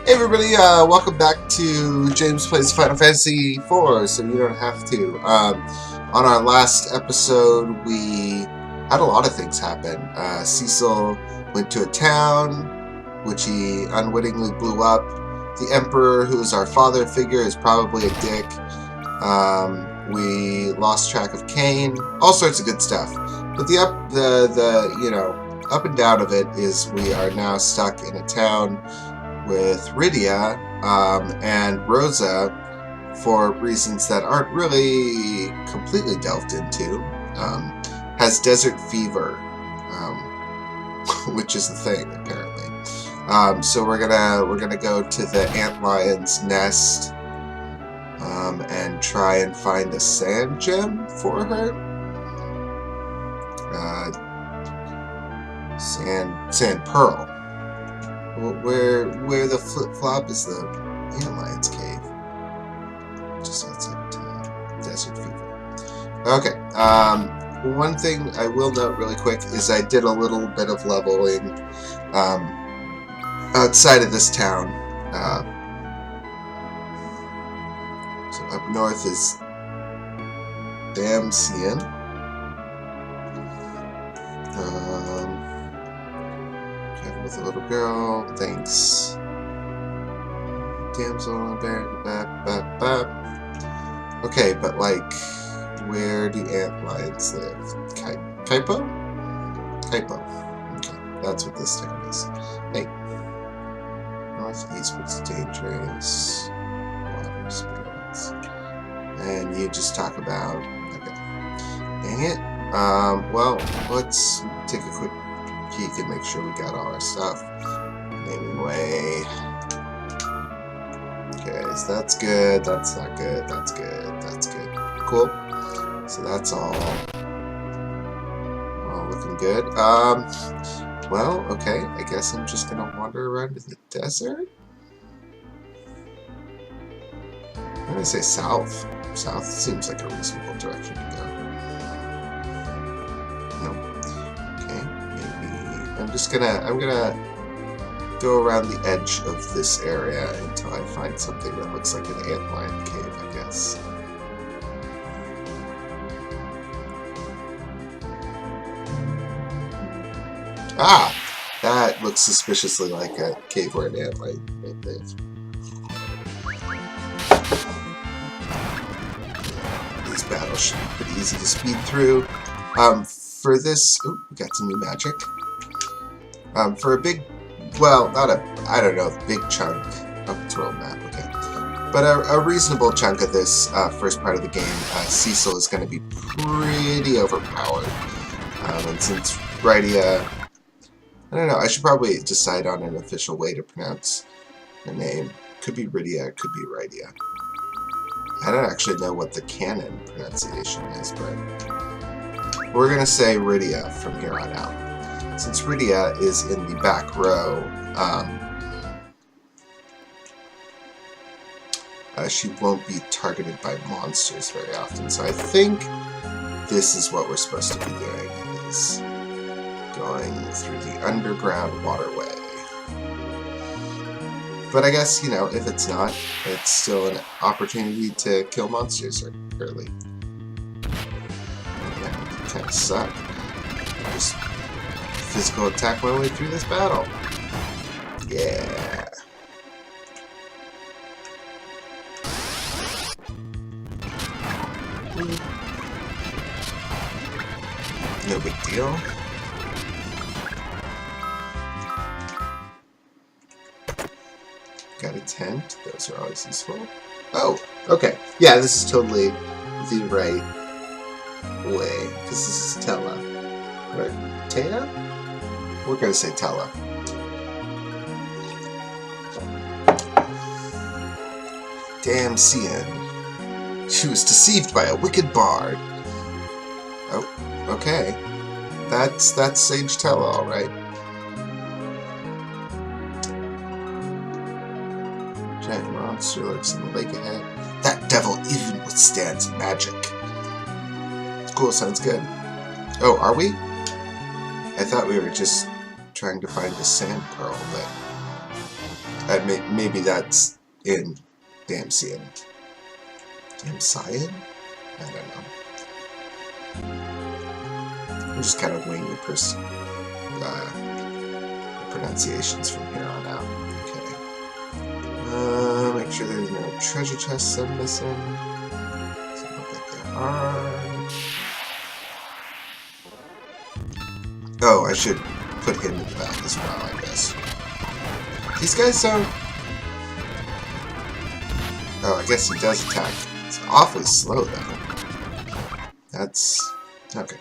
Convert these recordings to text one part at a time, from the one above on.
Hey everybody, welcome back to James Plays Final Fantasy IV, so you don't have to. On our last episode, we had a lot of things happen. Ceil went to a town, which he unwittingly blew up. The Emperor, who is our father figure, is probably a dick. We lost track of Cain, all sorts of good stuff. But the up and down of it is we are now stuck in a town with Rydia and Rosa for reasons that aren't really completely delved into. Has desert fever, which is the thing apparently. So we're gonna go to the antlion's nest and try and find a sand gem for her. Sand pearl. Where the flip-flop is the Lion's Cave. Just outside Desert Fever. Okay, one thing I will note really quick is I did a little bit of leveling outside of this town. So up north is Ceil. With a little girl, thanks. Damsel, okay, but like, where do antlions live? Kaipo? Kaipo. Okay, that's what this town is. Hey. Northeast, what's dangerous? Water spirits. And you just talk about. Okay. Dang it. Well, let's take a quick peek and make sure we got all our stuff. Naming way. Okay, so that's good, that's not good, that's good, that's good. Cool. So that's all looking good. Well, okay, I guess I'm just gonna wander around in the desert. I'm gonna say south. South seems like a reasonable direction to go. I'm gonna go around the edge of this area until I find something that looks like an antlion cave, I guess. Ah! That looks suspiciously like a cave where an antlion may live. These battles should be pretty easy to speed through. For this... Ooh, we got some new magic. For a big, well, not a, I don't know, big chunk of the world map, okay. But a reasonable chunk of this first part of the game, Ceil is going to be pretty overpowered. And since Rydia, I don't know, I should probably decide on an official way to pronounce the name. Could be Rydia, could be Rydia. I don't actually know what the canon pronunciation is, but we're going to say Rydia from here on out. Since Rydia is in the back row, she won't be targeted by monsters very often. So I think this is what we're supposed to be doing, is going through the underground waterway. But I guess, you know, if it's not, it's still an opportunity to kill monsters early. Yeah, it kind of suck. Just physical attack my way through this battle. Yeah. No big deal. Got a tent. Those are always useful. Oh, okay. Yeah, this is totally the right way. Because this is Tellah. Right? Tellah? We're going to say Tellah. Damn Ceil. She was deceived by a wicked bard. Oh, okay. That's Sage Tellah, alright. Giant monster lurks in the lake ahead. That devil even withstands magic. Cool, sounds good. Oh, are we? I thought we were just trying to find a sand pearl, but Maybe that's in Damsian. Damsian? I don't know. I'm just kind of winging pronunciations from here on out. Okay. Make sure there's no treasure chests I'm missing. Doesn't look like there are. Oh, I should put him in the back as well, I guess. These guys don't... Oh, I guess he does attack. It's awfully slow, though. That's... Okay.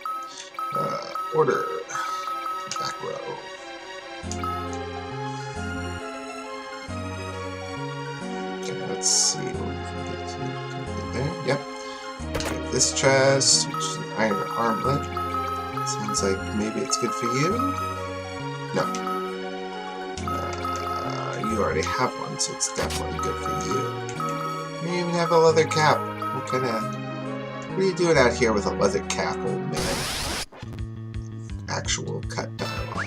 Order. Back row. Okay, let's see what we can get to. There, yep. Okay, this chest, which is an iron armlet. Sounds like maybe it's good for you? No. You already have one, so it's definitely good for you. You even have a leather cap. What are you doing out here with a leather cap, old man? Actual cut dialogue.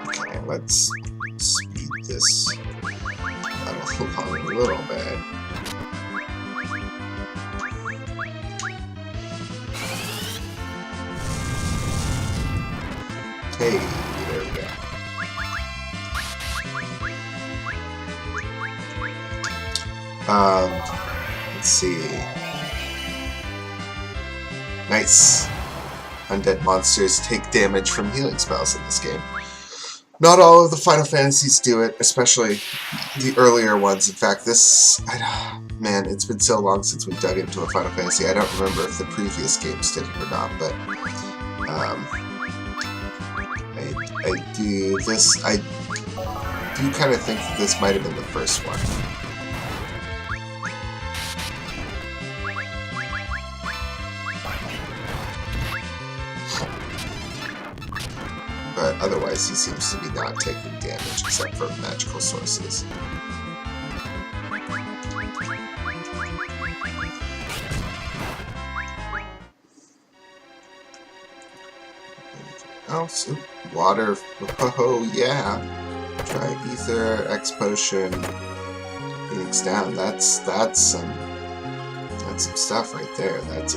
Okay, let's speed this battle along a little bit. Hey, there we go. Let's see. Nice. Undead monsters take damage from healing spells in this game. Not all of the Final Fantasies do it, especially the earlier ones. In fact, man, it's been so long since we dug into a Final Fantasy. I don't remember if the previous games did it or not, but I do kind of think that this might have been the first one. But otherwise, he seems to be not taking damage except for magical sources. Else? Ooh, water. Oh yeah. Try ether, X potion, Phoenix down. That's some stuff right there. That's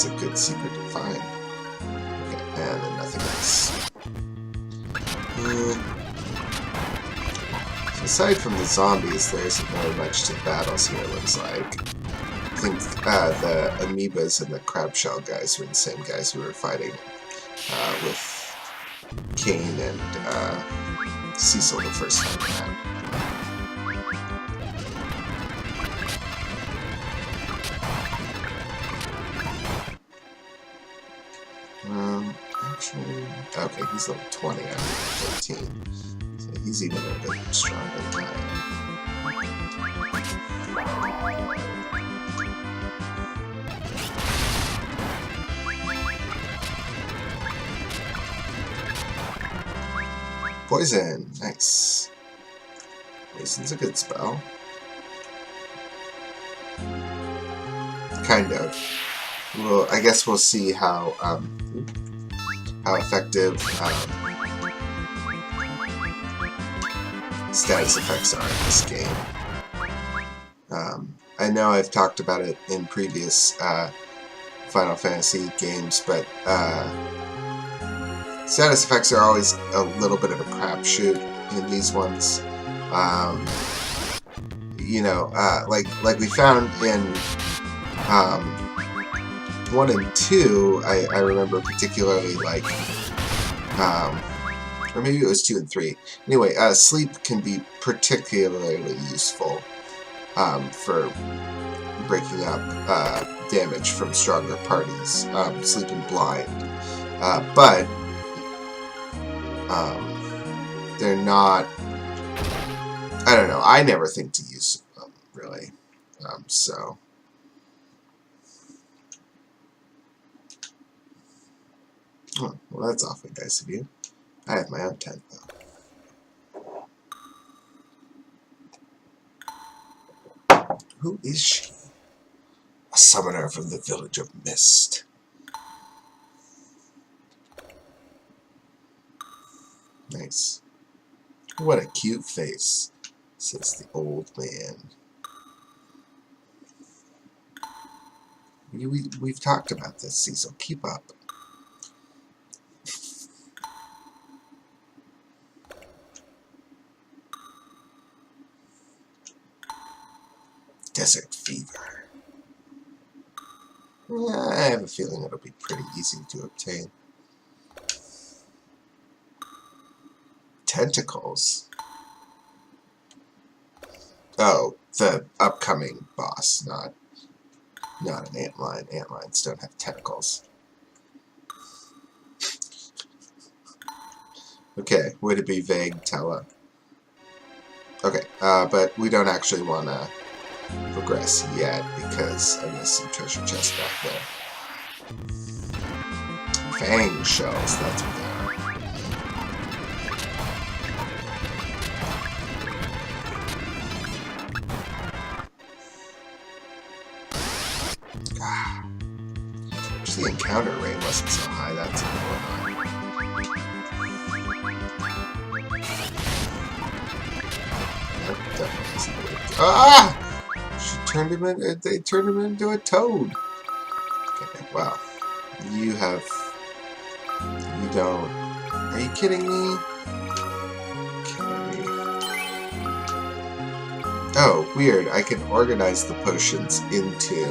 a good secret to find. Okay, and then nothing else. So aside from the zombies, there isn't really much to battles here. It looks like. I think the amoebas and the crab shell guys were the same guys we were fighting with Cain and Ceil the first time around. Actually, okay, he's level 20 out of 13, so he's even a bit stronger than I am. Poison! Nice. Poison's a good spell. Kind of. Well, I guess we'll see how effective status effects are in this game. I know I've talked about it in previous Final Fantasy games, but status effects are always a little bit of a crapshoot in these ones. You know, like we found in 1 and 2, I remember particularly, like, or maybe it was 2 and 3. Anyway, sleep can be particularly useful for breaking up damage from stronger parties. Sleep and blind. But they're not, I don't know, I never think to use them, really. So... Oh, well, that's awfully nice of you. I have my own tent, though. Who is she? A summoner from the Village of Mist. Nice. What a cute face, says the old man. We've talked about this, Ceil. Keep up. Desert fever. I have a feeling it'll be pretty easy to obtain. Tentacles. Oh, the upcoming boss, not an antlion. Antlions don't have tentacles. Okay, way to be vague, Tellah. Okay, but we don't actually want to progress yet because I missed some treasure chests back there. Fang shells, that's what they are. Wish the encounter rate wasn't so high, that's annoying. That definitely isn't the way to go. Ah! They turned him into a toad. Okay, wow. You don't. Are you kidding me? Okay. Oh, weird. I can organize the potions into.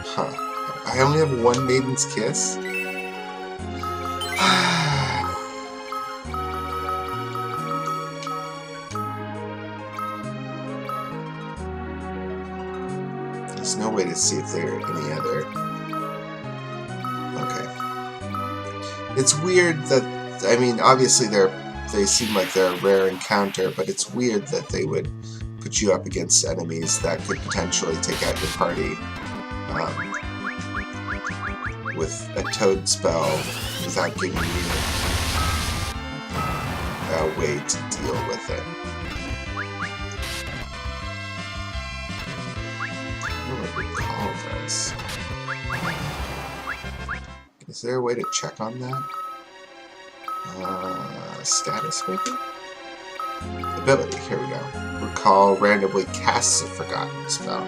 Huh. I only have one Maiden's Kiss? There's no way to see if there are any other. Okay. It's weird that, I mean, obviously they seem like they're a rare encounter, but it's weird that they would put you up against enemies that could potentially take out your party with a toad spell without giving you a way to deal with it. Is there a way to check on that? Status maybe? Ability, here we go. Recall randomly casts a forgotten spell.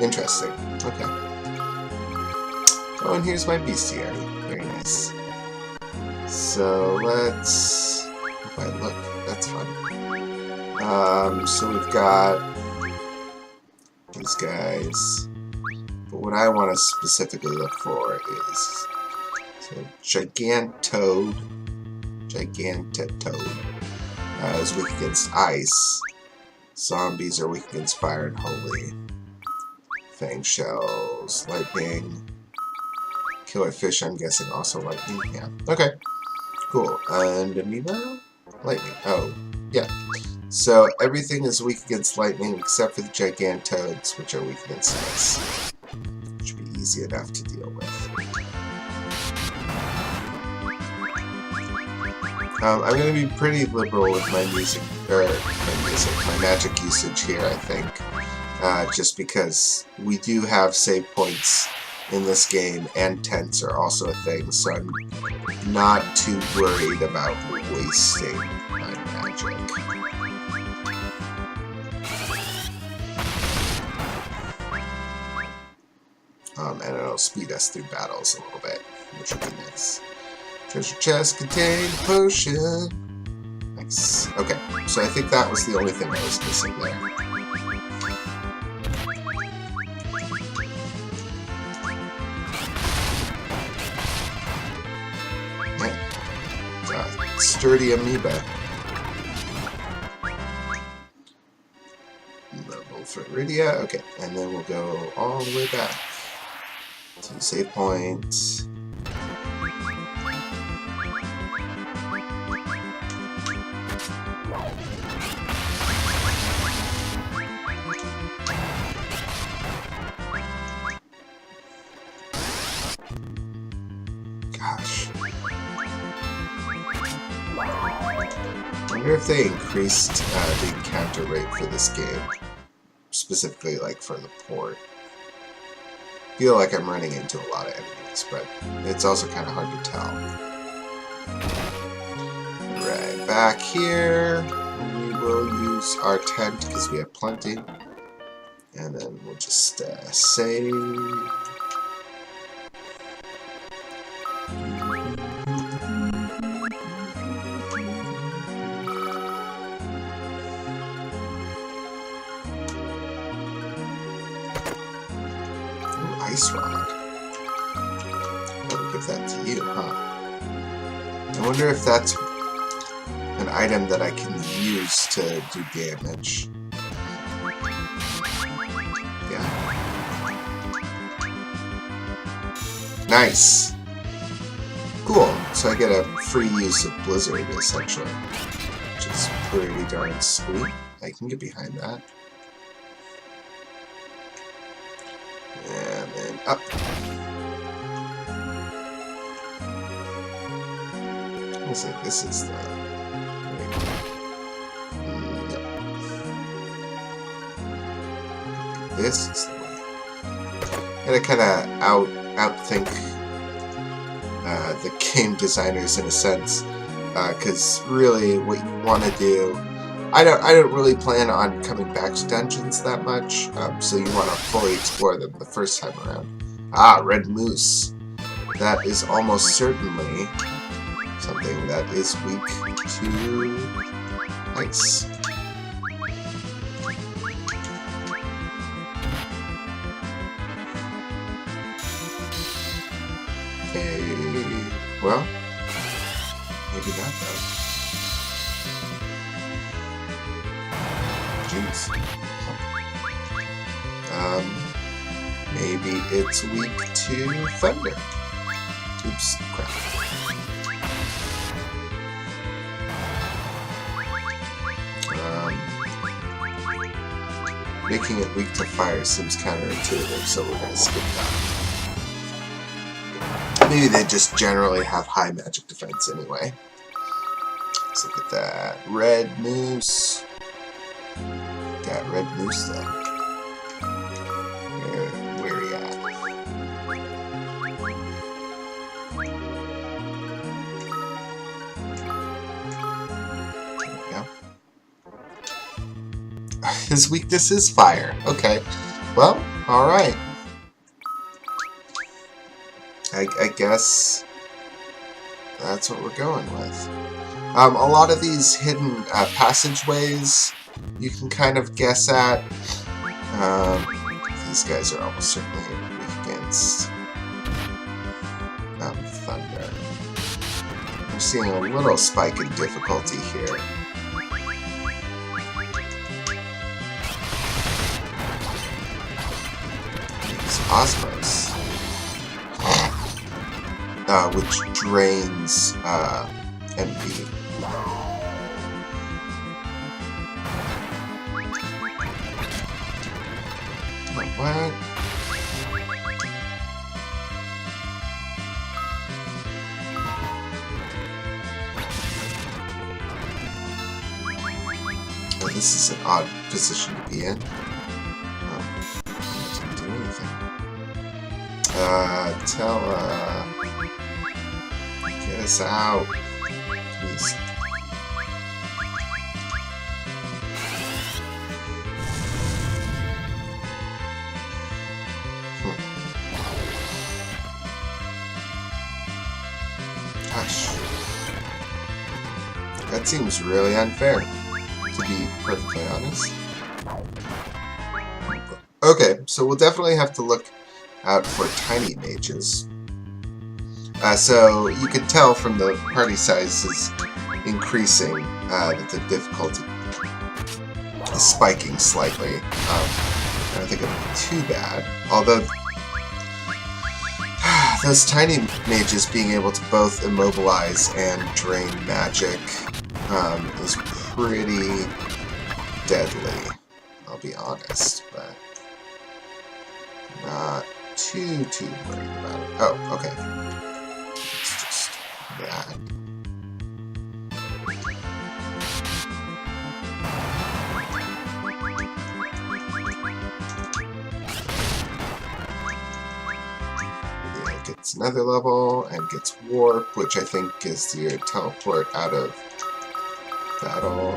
Interesting. Okay. Oh, and here's my bestiary. Very nice. So let's... If I look, that's fun. So we've got these guys. But what I want to specifically look for is... So Gigantetoad is weak against ice. Zombies are weak against fire and holy. Fang shells, lightning. Killer fish, I'm guessing also lightning. Yeah. Okay. Cool. And amoeba? Lightning. Oh, yeah. So everything is weak against lightning except for the Gigantetoads, which are weak against ice. Should be easy enough to deal with. I'm going to be pretty liberal with my my magic usage here, I think. Just because we do have save points in this game, and tents are also a thing, so I'm not too worried about wasting my magic. And it'll speed us through battles a little bit, which would be nice. Treasure chest contained potion. Nice. Okay, so I think that was the only thing I was missing there. Yeah. Sturdy amoeba. Level for Iridia. Okay, and then we'll go all the way back to the save point. Gosh. I wonder if they increased the encounter rate for this game. Specifically, like, for the port. I feel like I'm running into a lot of enemies, but it's also kind of hard to tell. Alright, back here, we will use our tent because we have plenty. And then we'll just save. Ooh, ice rod. I'll give that to you, huh? I wonder if that's an item that I can use to do damage. Yeah. Nice! Cool. So I get a free use of Blizzard, essentially. Which is pretty darn sweet. I can get behind that. And then up. Let's see, this is the... Yep. This is the way. Gotta kinda outthink the game designers in a sense. Because really what you want to do... I don't really plan on coming back to dungeons that much, so you want to fully explore them the first time around. Ah, red moose. That is almost certainly something that is weak to ice. Okay, well, maybe not though. Jeez. Maybe it's weak to thunder. Oops, crap. Making it weak to fire seems counterintuitive, so we're going to skip that. Maybe they just generally have high magic defense anyway. Let's look at that. Red moose. Got red moose though. Where are you at? There we go. His weakness is fire. Okay. Well, alright. I guess that's what we're going with. A lot of these hidden passageways you can kind of guess at. These guys are almost certainly weak against thunder. We're seeing a little spike in difficulty here. It's Osmos. Which drains MP. What? Oh, this is an odd position to be in. Oh, I didn't do anything. Tellah. Get us out. Please. Gosh. That seems really unfair, to be perfectly honest. Okay, so we'll definitely have to look out for tiny mages. So you can tell from the party sizes increasing that the difficulty is spiking slightly. I don't think it'll be too bad. Although those tiny mages being able to both immobilize and drain magic is pretty deadly. I'll be honest, but not too worried about it. Oh, okay. It's just that. Yeah, it gets another level and gets warp, which I think is your teleport out of Battle.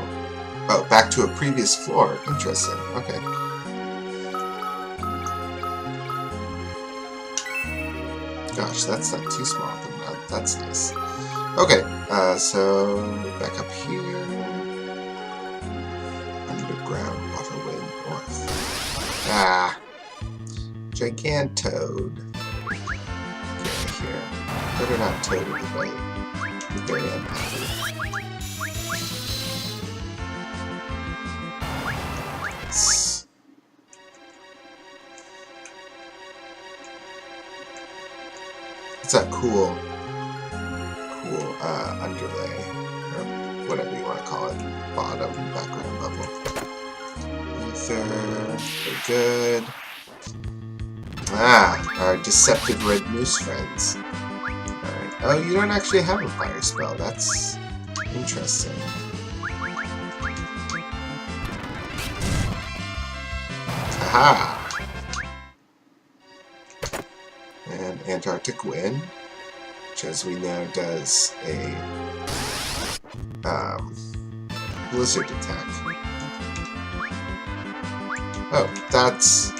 Oh, back to a previous floor. Interesting. Okay. Gosh, that's not too small. But that's nice. Okay, so back up here. Underground waterway north. Ah, Gigantoad. Get here. Better not toad anybody. I'm very unhappy. It's a cool underlay, or whatever you want to call it, bottom background level. Ether, very good. Ah, our deceptive red moose friends. Alright. Oh, you don't actually have a fire spell. That's interesting. Aha! And Antarctic Wind, which as we know does a blizzard attack. Oh, that's...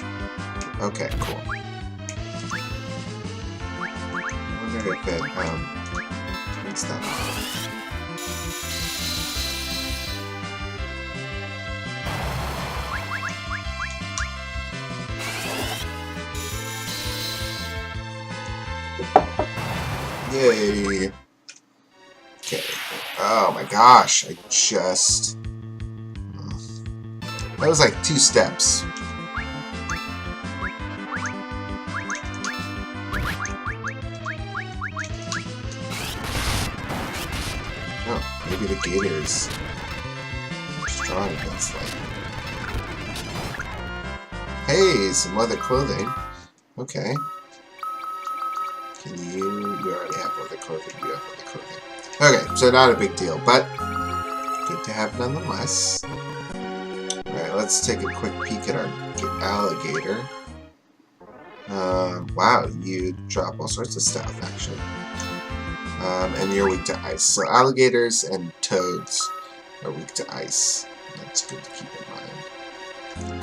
okay, cool. I wonder if it, what's that? Yay! Okay. Oh my gosh, I just... that was like 2 steps. Oh, maybe the gator is strong against lightning. Hey, some leather clothing. Okay. Can you already have leather clothing. You have leather clothing. Okay, so not a big deal, but good to have nonetheless. Alright, let's take a quick peek at our alligator. Wow, you drop all sorts of stuff, actually. And you're weak to ice. So alligators and toads are weak to ice. That's good to keep in mind.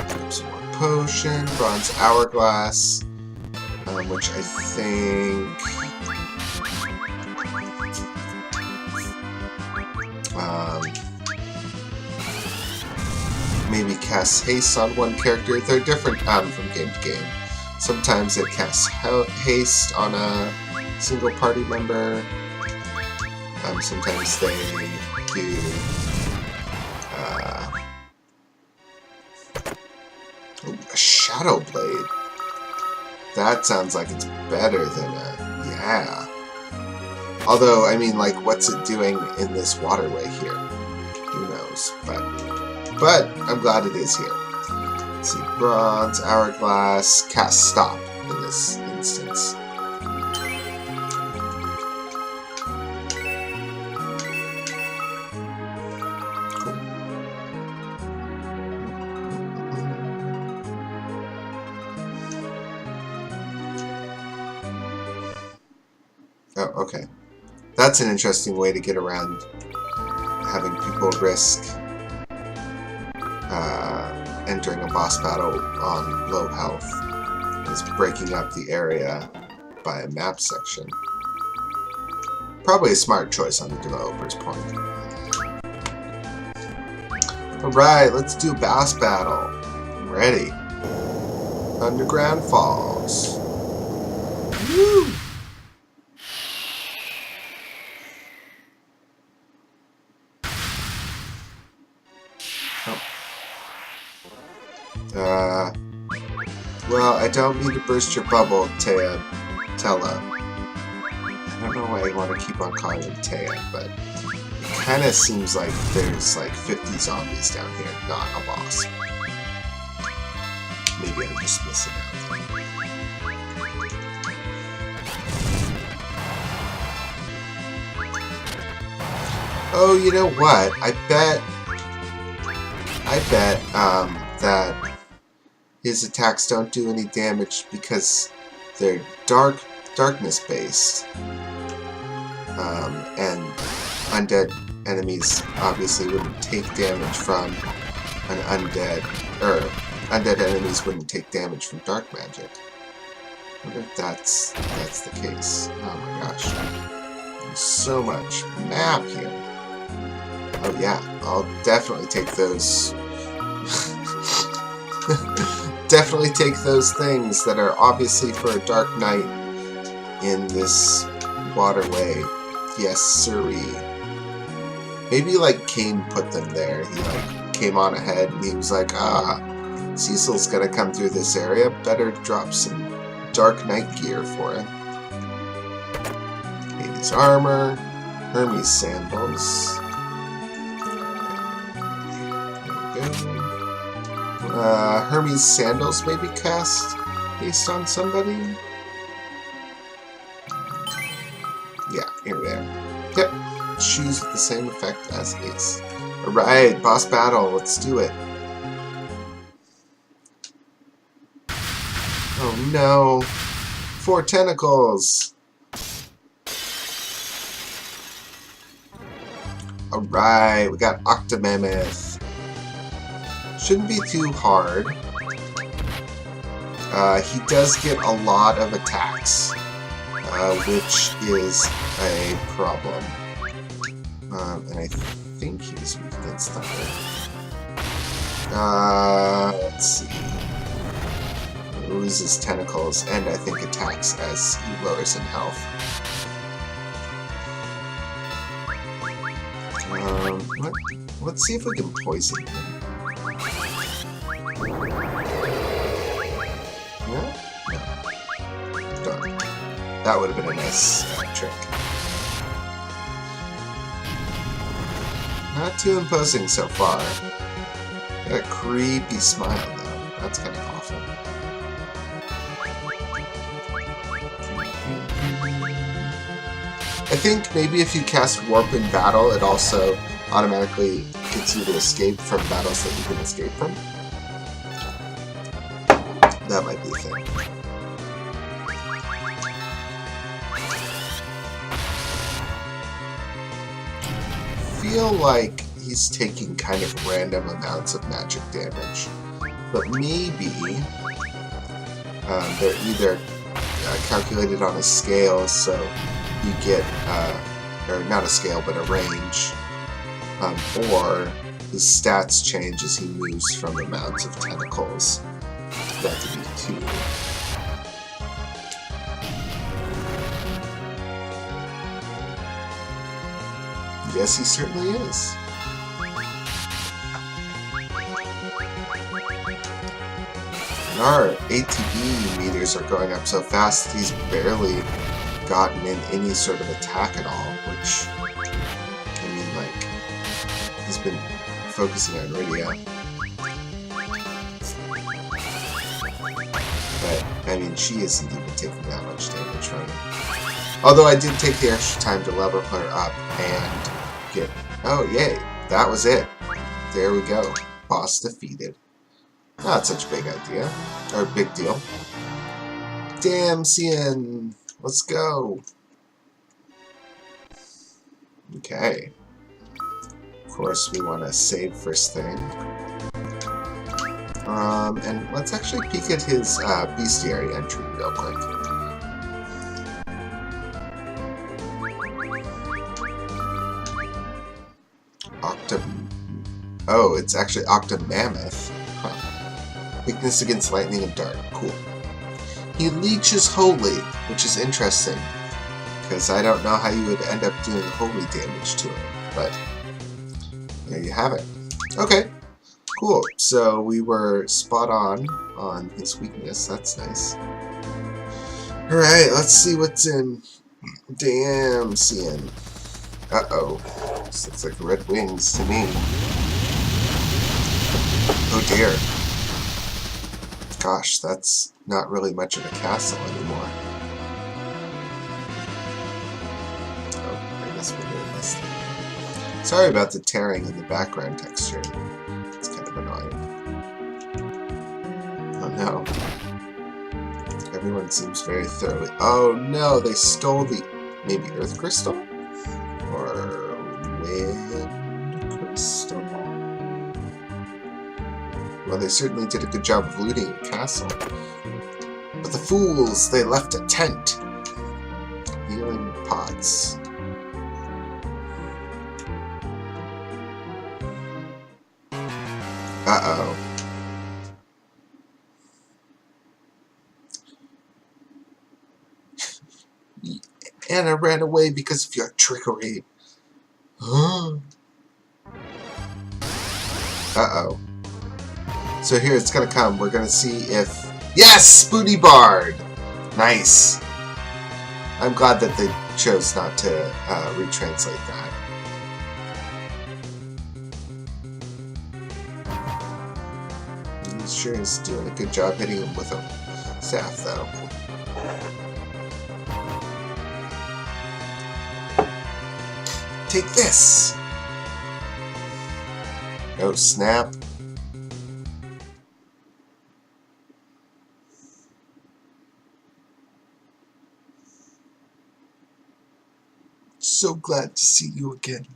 Grab some more potion, bronze hourglass, which I think... maybe casts haste on one character. They're different from game to game. Sometimes it casts haste on a single party member. Sometimes they do a Shadow Blade. That sounds like it's better than a... yeah. Although, I mean, like, what's it doing in this waterway here? Who knows? But I'm glad it is here. Let's see, bronze, hourglass, cast stop in this instance. Cool. Oh, okay. That's an interesting way to get around having people risk entering a boss battle on low health. Is breaking up the area by a map section. Probably a smart choice on the developer's point. Alright, let's do boss battle. I'm ready. Underground Falls. Woo! Well, I don't mean to burst your bubble, Tellah. I don't know why I want to keep on calling him Tellah, but it kind of seems like there's like 50 zombies down here, not a boss. Maybe I'm just missing out. Oh, you know what? I bet that his attacks don't do any damage because they're darkness based, and undead enemies obviously wouldn't take damage from an undead, or undead enemies wouldn't take damage from dark magic. I wonder if that's the case. Oh my gosh. There's so much map here. Oh yeah, I'll definitely take those. Definitely take those things that are obviously for a dark knight in this waterway. Yes, sirree. Maybe like Cain put them there. He like came on ahead and he was like, Cecil's gonna come through this area. Better drop some dark knight gear for it. Hades armor, Hermes sandals. There we go. Hermes sandals maybe cast based on somebody? Yeah, here we are. Yep, shoes with the same effect as Ace. Alright, boss battle, let's do it. Oh no, 4 tentacles! Alright, we got Octomammoth. Shouldn't be too hard. He does get a lot of attacks, which is a problem. And I think he's weak against thunder. Let's see. He loses tentacles and I think attacks as he lowers in health. Let's see if we can poison him. Yeah? No. Darn. That would have been a nice trick. Not too imposing so far. Got a creepy smile though. That's kind of awful. I think maybe if you cast Warp in battle, it also automatically gets you to escape from battles that you can escape from. That might be a thing. Feel like he's taking kind of random amounts of magic damage, but maybe they're either calculated on a scale, so you get, or not a scale, but a range, or his stats change as he moves from amounts of tentacles. That could be 2. Yes, he certainly is. And our ATB meters are going up so fast, he's barely gotten in any sort of attack at all, which, I mean, like, he's been focusing on radio. But, I mean, she isn't even taking that much damage from him. Although I did take the extra time to level her up and get... Oh, yay! That was it. There we go. Boss defeated. Not such a big idea. Or big deal. Damn, Ceil! Let's go! Okay. Of course, we want to save first thing. And let's actually peek at his bestiary entry real quick. Oh, it's actually Octomammoth. Huh. Weakness against lightning and dark. Cool. He leeches holy, which is interesting, because I don't know how you would end up doing holy damage to him, but there you have it. Okay. Cool, so we were spot on his weakness, that's nice. Alright, let's see what's in. Damn, Ceil. Uh-oh. This looks like red wings to me. Oh dear. Gosh, that's not really much of a castle anymore. Oh, I guess we're doing this thing. Sorry about the tearing in the background texture. Annoying. Oh no. Everyone seems very thoroughly... Oh no, they stole the... maybe Earth Crystal? Or... wind... crystal. Well, they certainly did a good job of looting the castle. But the fools, they left a tent. Healing pots. Uh-oh. Anna ran away because of your trickery. Uh-oh. So here it's gonna come. We're gonna see if... Yes! Spoony Bard! Nice. I'm glad that they chose not to retranslate that. He sure is doing a good job hitting him with a staff, though. Take this! Oh, snap. So glad to see you again.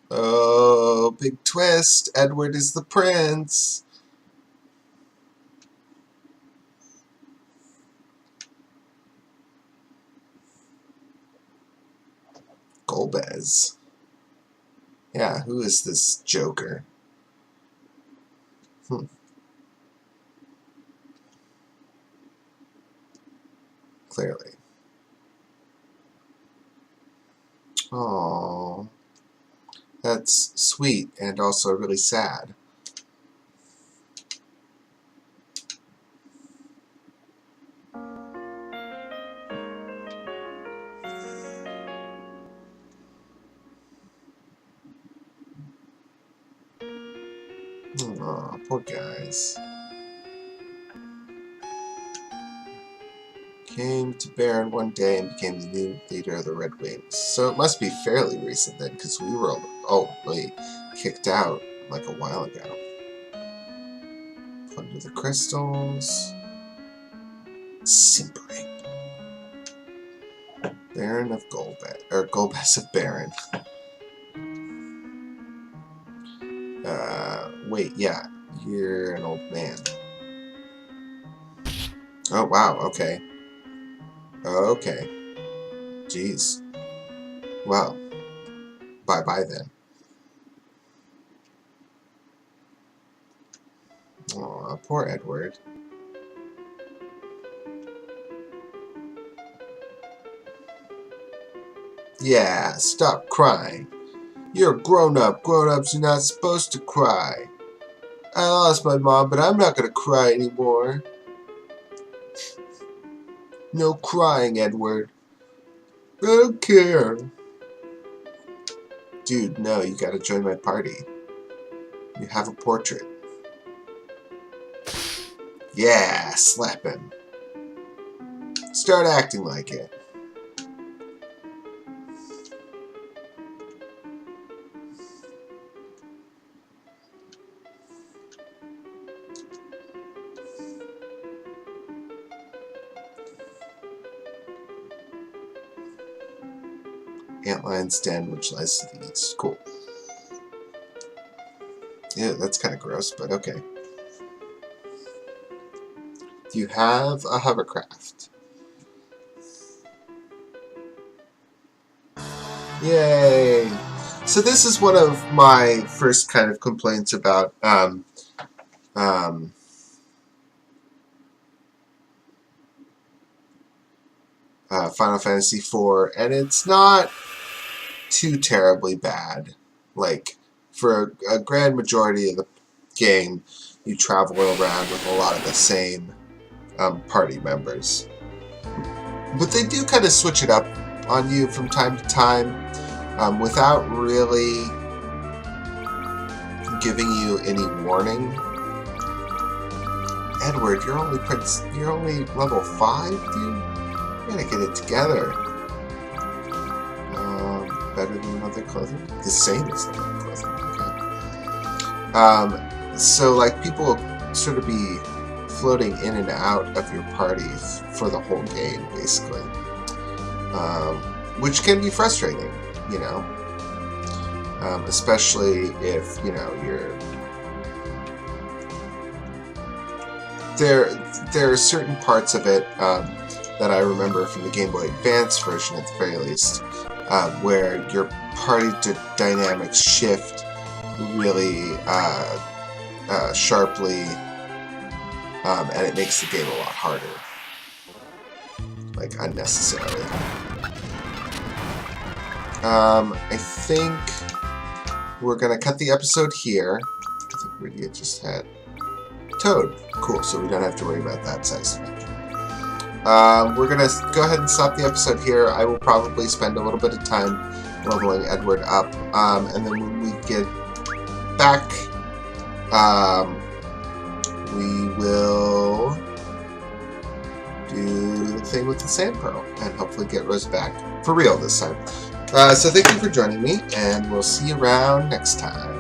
Oh, big twist. Edward is the prince. Golbez. Yeah, who is this joker? Clearly. Oh, that's sweet and also really sad. Aw, poor guys. Came to Baron one day and became the new leader of the Red Wings. So it must be fairly recent then, because we were kicked out like a while ago. Plunder the crystals. Simpering. Baron of Golbez, or Golbez of Baron. Wait, yeah, you're an old man. Oh, wow, okay. Okay. Jeez. Well, bye-bye then. Aw, poor Edward. Yeah, stop crying. You're a grown-up. Grown-ups are not supposed to cry. I lost my mom, but I'm not gonna cry anymore. No crying, Edward. I don't care. Dude, no, you gotta join my party. You have a portrait. Yeah, slap him. Start acting like it. Antlion's Den, which lies to the east. Cool. Yeah, that's kind of gross, but okay. Do you have a hovercraft? Yay! So this is one of my first kind of complaints about Final Fantasy IV, and it's not too terribly bad. Like, for a grand majority of the game, you travel around with a lot of the same party members. But they do kind of switch it up on you from time to time without really giving you any warning. Edward, you're only level 5, dude? You gotta get it together. Better than other clothing? The same as other clothing, okay. So, like, people will sort of be floating in and out of your party for the whole game, basically. Which can be frustrating, you know. especially if, you know, there are certain parts of it that I remember from the Game Boy Advance version, at the very least, where your party dynamics shift really sharply, and it makes the game a lot harder, like unnecessarily. I think we're gonna cut the episode here. I think Rydia just had Toad. Cool, so we don't have to worry about that size. We're gonna go ahead and stop the episode here. I will probably spend a little bit of time leveling Edward up, and then when we get back, we will do the thing with the sand pearl and hopefully get Rose back for real this time. So thank you for joining me, and we'll see you around next time.